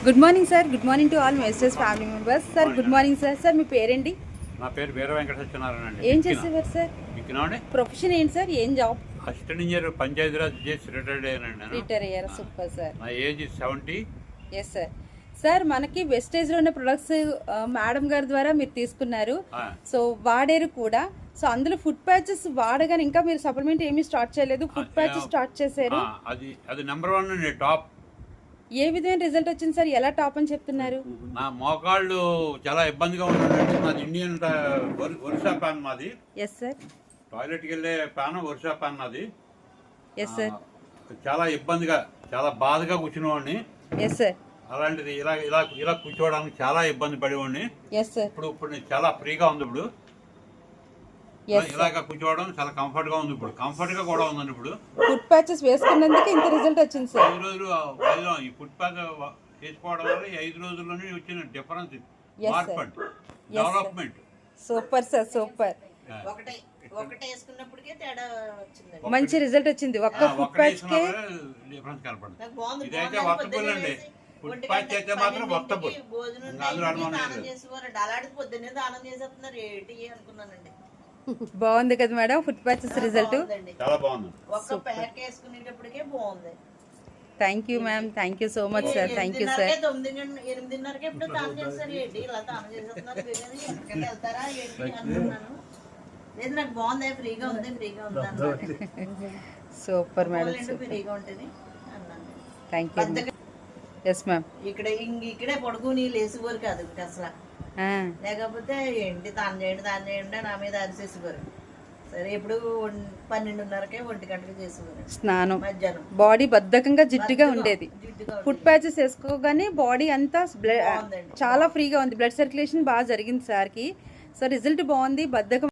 Good morning sir. Good morning to all masters family members. Sir good morning sir. Sir మీ పేరేంటి? నా పేరు వీర వెంకట సత్యనారాయణ అండి. ఏం చేసేవారు సార్? ప్రొఫెషన్ ఏంటి సార్? ఏం జాబ్? అసిస్టెంట్ ఇంజనీర్ పంచాయతీరాజ్ చేసి రిటైర్డ్ అయ్యానండి. రిటైర్ అయ్యారు. Super sir. నా ఏజ్ 70. Yes sir. సార్ మనకి వెస్టేజ్లో ఉన్న ప్రొడక్ట్స్ మేడం గారి ద్వారా మీరు తీసుకున్నారు, సో వాడారు కూడా. సో అందులో ఫుడ్ ప్యాచెస్ వాడగానే ఇంకా మీరు సప్లిమెంట్ ఏమీ స్టార్ట్ చేయలేదు, ఫుడ్ ప్యాచెస్ స్టార్ట్ చేశారు. అది నెంబర్ 1 అండి, టాప్. ఏ విధమైన రిజల్ట్ వచ్చింది సార్? ఎలా టాప్ అని చెప్తున్నారు? నా మోకాళ్ళు చాలా ఇబ్బందిగా ఉంటుందండి. నాది ఇండియన్ ఒరిస్సా ప్యాన్ మాది. Yes sir. టాయిలెట్కి వెళ్ళే ప్యాన్ ఒరిస్సా ప్యాన్ నాది. Yes sir. చాలా ఇబ్బందిగా, చాలా బాధగా కూర్చునేవాడిని. Yes sir. అలాంటిది ఇలా ఇలా ఇలా కూర్చోవడానికి చాలా ఇబ్బంది పడేవాడిని. Yes sir. ఇప్పుడు నేను చాలా ఫ్రీగా ఉంది. ఇప్పుడు ఇలాగా కూర్చోవడం చాలా కంఫర్ట్ గా ఉంది. ఇప్పుడు కంఫర్ట్ గా కూడా ఉందండి. ఇప్పుడు ఫుడ్ ప్యాచెస్ వేసుకున్నందుకు ఇంత రిజల్ట్ వచ్చింది సార్. 5 రోజులు ఈ ఫుడ్ ప్యాచ్ వేసుకోవడం వల్ల 5 రోజుల్లోనే వచ్చిన డిఫరెన్స్, మార్పు, డెవలప్మెంట్. Super sir, super. మంచి రిజల్ట్ వచ్చింది. ఒక్క ఫుడ్ ప్యాచ్ కే డిఫరెన్స్ కనపడుతుంది. ఇదైతే వర్తబుల్ అండి. ఫుడ్ ప్యాచ్ అయితే మాత్రం వర్తబుల్. బాగుంది కదా మేడం ఫుడ్ ప్యాచెస్ రిజల్ట్? చాలా బాగుంది. Thank you ma'am. Thank you so much sir. Thank you sir. Super madam. Thank you. Yes ma'am. ఇక్కడే పడుకుని లేచిపోరు కాదు అసలు. లేకపోతే ఏంటి తాను చేయండి నా మీద అరిసేసిపోరు. సరే ఎప్పుడు 12:30కే 1 గంటకి చేసేవారు స్నానం. మధ్యాహ్నం బాడీ బద్ధకంగా జిడ్డుగా ఉండేది. ఫుడ్ ప్యాచెస్ వేసుకోగానే బాడీ అంతా చాలా ఫ్రీగా ఉంది. బ్లడ్ సర్క్యులేషన్ బాగా జరిగింది సార్కి. సో రిజల్ట్ బాగుంది. బద్ధకం